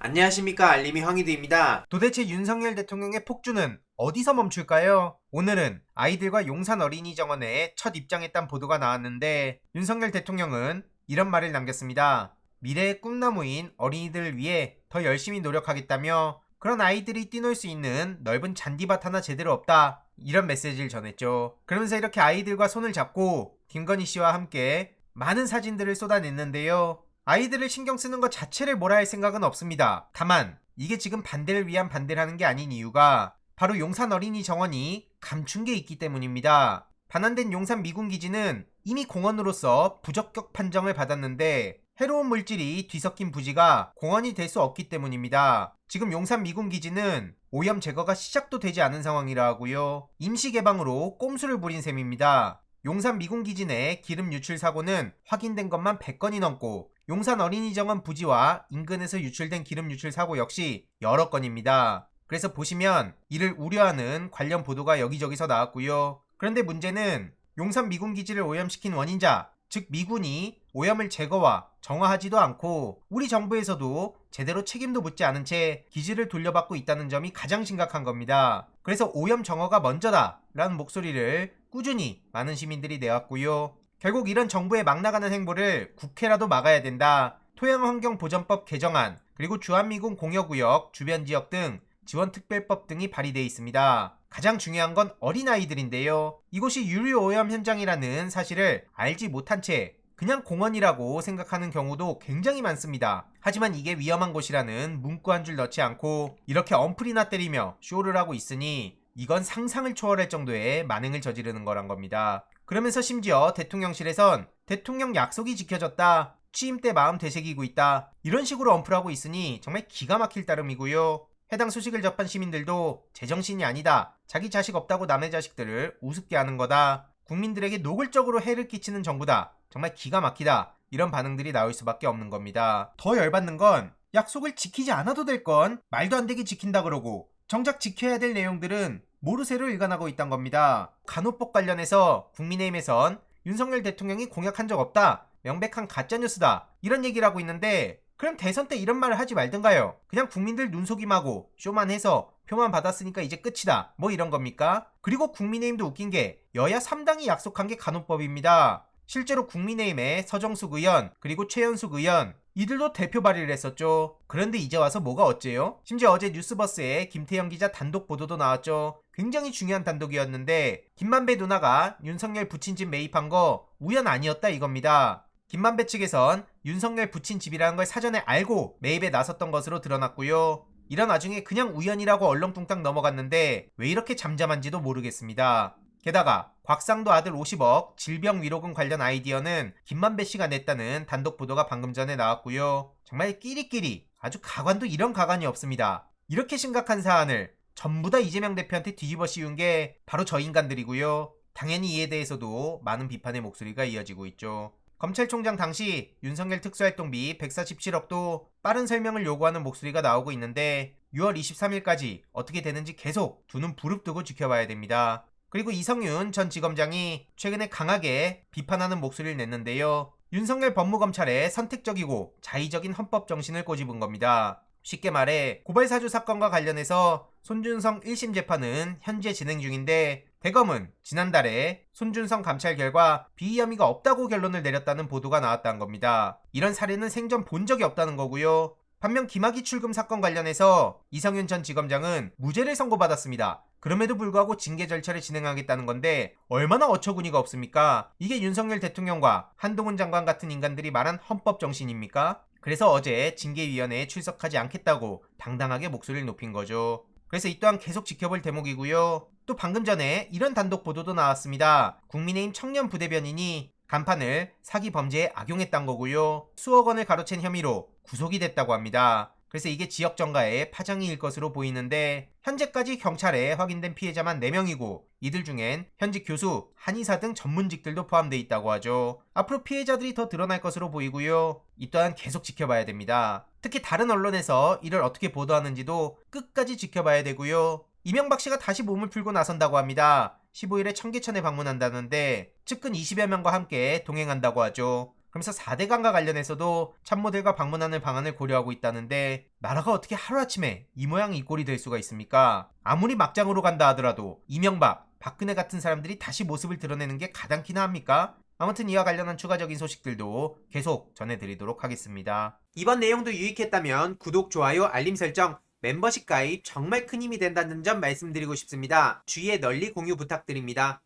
안녕하십니까, 알림이 황희두입니다. 도대체 윤석열 대통령의 폭주는 어디서 멈출까요? 오늘은 아이들과 용산 어린이 정원에 첫 입장했다는 보도가 나왔는데 윤석열 대통령은 이런 말을 남겼습니다. 미래의 꿈나무인 어린이들을 위해 더 열심히 노력하겠다며 그런 아이들이 뛰놀 수 있는 넓은 잔디밭 하나 제대로 없다, 이런 메시지를 전했죠. 그러면서 이렇게 아이들과 손을 잡고 김건희 씨와 함께 많은 사진들을 쏟아냈는데요. 아이들을 신경 쓰는 것 자체를 뭐라 할 생각은 없습니다. 다만 이게 지금 반대를 위한 반대를 하는 게 아닌 이유가 바로 용산 어린이 정원이 감춘 게 있기 때문입니다. 반환된 용산 미군기지는 이미 공원으로서 부적격 판정을 받았는데 해로운 물질이 뒤섞인 부지가 공원이 될 수 없기 때문입니다. 지금 용산 미군기지는 오염 제거가 시작도 되지 않은 상황이라 하고요. 임시 개방으로 꼼수를 부린 셈입니다. 용산 미군기지 내 기름 유출 사고는 확인된 것만 100건이 넘고 용산 어린이정원 부지와 인근에서 유출된 기름 유출 사고 역시 여러 건입니다. 그래서 보시면 이를 우려하는 관련 보도가 여기저기서 나왔고요. 그런데 문제는 용산 미군기지를 오염시킨 원인자, 즉 미군이 오염을 제거와 정화하지도 않고 우리 정부에서도 제대로 책임도 묻지 않은 채 기지를 돌려받고 있다는 점이 가장 심각한 겁니다. 그래서 오염 정화가 먼저다 라는 목소리를 꾸준히 많은 시민들이 내왔고요. 결국 이런 정부의 막 나가는 행보를 국회라도 막아야 된다. 토양환경보전법 개정안, 그리고 주한미군 공여구역, 주변지역 등 지원특별법 등이 발의되어 있습니다. 가장 중요한 건 어린아이들인데요. 이곳이 유류오염 현장이라는 사실을 알지 못한 채 그냥 공원이라고 생각하는 경우도 굉장히 많습니다. 하지만 이게 위험한 곳이라는 문구 한 줄 넣지 않고 이렇게 엄플이나 때리며 쇼를 하고 있으니 이건 상상을 초월할 정도의 만행을 저지르는 거란 겁니다. 그러면서 심지어 대통령실에선 대통령 약속이 지켜졌다, 취임 때 마음 되새기고 있다, 이런 식으로 언플하고 있으니 정말 기가 막힐 따름이고요. 해당 소식을 접한 시민들도 제정신이 아니다, 자기 자식 없다고 남의 자식들을 우습게 하는 거다, 국민들에게 노골적으로 해를 끼치는 정부다, 정말 기가 막히다, 이런 반응들이 나올 수밖에 없는 겁니다. 더 열받는 건 약속을 지키지 않아도 될 건 말도 안 되게 지킨다 그러고 정작 지켜야 될 내용들은 모르쇠로 일관하고 있단 겁니다. 간호법 관련해서 국민의힘에선 윤석열 대통령이 공약한 적 없다, 명백한 가짜뉴스다, 이런 얘기를 하고 있는데 그럼 대선 때 이런 말을 하지 말든가요? 그냥 국민들 눈속임하고 쇼만 해서 표만 받았으니까 이제 끝이다, 뭐 이런 겁니까? 그리고 국민의힘도 웃긴 게 여야 3당이 약속한 게 간호법입니다. 실제로 국민의힘의 서정숙 의원 그리고 최현숙 의원 이들도 대표 발의를 했었죠. 그런데 이제 와서 뭐가 어째요? 심지어 어제 뉴스버스에 김태형 기자 단독 보도도 나왔죠. 굉장히 중요한 단독이었는데 김만배 누나가 윤석열 부친집 매입한 거 우연 아니었다 이겁니다. 김만배 측에선 윤석열 부친집이라는 걸 사전에 알고 매입에 나섰던 것으로 드러났고요. 이런 와중에 그냥 우연이라고 얼렁뚱땅 넘어갔는데 왜 이렇게 잠잠한지도 모르겠습니다. 게다가 곽상도 아들 50억 질병위로금 관련 아이디어는 김만배 씨가 냈다는 단독 보도가 방금 전에 나왔고요. 정말 끼리끼리 아주 가관도 이런 가관이 없습니다. 이렇게 심각한 사안을 전부 다 이재명 대표한테 뒤집어 씌운 게 바로 저 인간들이고요. 당연히 이에 대해서도 많은 비판의 목소리가 이어지고 있죠. 검찰총장 당시 윤석열 특수활동비 147억도 빠른 설명을 요구하는 목소리가 나오고 있는데 6월 23일까지 어떻게 되는지 계속 두 눈 부릅뜨고 지켜봐야 됩니다. 그리고 이성윤 전 지검장이 최근에 강하게 비판하는 목소리를 냈는데요. 윤석열 법무검찰의 선택적이고 자의적인 헌법 정신을 꼬집은 겁니다. 쉽게 말해 고발사주 사건과 관련해서 손준성 1심 재판은 현재 진행 중인데 대검은 지난달에 손준성 감찰 결과 비위 혐의가 없다고 결론을 내렸다는 보도가 나왔다는 겁니다. 이런 사례는 생전 본 적이 없다는 거고요. 반면 김학의 출금 사건 관련해서 이성윤 전 지검장은 무죄를 선고받았습니다. 그럼에도 불구하고 징계 절차를 진행하겠다는 건데 얼마나 어처구니가 없습니까? 이게 윤석열 대통령과 한동훈 장관 같은 인간들이 말한 헌법 정신입니까? 그래서 어제 징계위원회에 출석하지 않겠다고 당당하게 목소리를 높인 거죠. 그래서 이 또한 계속 지켜볼 대목이고요. 또 방금 전에 이런 단독 보도도 나왔습니다. 국민의힘 청년 부대변인이 간판을 사기 범죄에 악용했단 거고요. 수억 원을 가로챈 혐의로 구속이 됐다고 합니다. 그래서 이게 지역 정가의 파장일 것으로 보이는데 현재까지 경찰에 확인된 피해자만 4명이고 이들 중엔 현직 교수, 한의사 등 전문직들도 포함되어 있다고 하죠. 앞으로 피해자들이 더 드러날 것으로 보이고요. 이 또한 계속 지켜봐야 됩니다. 특히 다른 언론에서 이를 어떻게 보도하는지도 끝까지 지켜봐야 되고요. 이명박 씨가 다시 몸을 풀고 나선다고 합니다. 15일에 청계천에 방문한다는데 측근 20여 명과 함께 동행한다고 하죠. 그러면서 4대 강과 관련해서도 참모들과 방문하는 방안을 고려하고 있다는데 나라가 어떻게 하루아침에 이 모양 이 꼴이 될 수가 있습니까? 아무리 막장으로 간다 하더라도 이명박, 박근혜 같은 사람들이 다시 모습을 드러내는 게 가당키나 합니까? 아무튼 이와 관련한 추가적인 소식들도 계속 전해드리도록 하겠습니다. 이번 내용도 유익했다면 구독, 좋아요, 알림 설정, 멤버십 가입 정말 큰 힘이 된다는 점 말씀드리고 싶습니다. 주위에 널리 공유 부탁드립니다.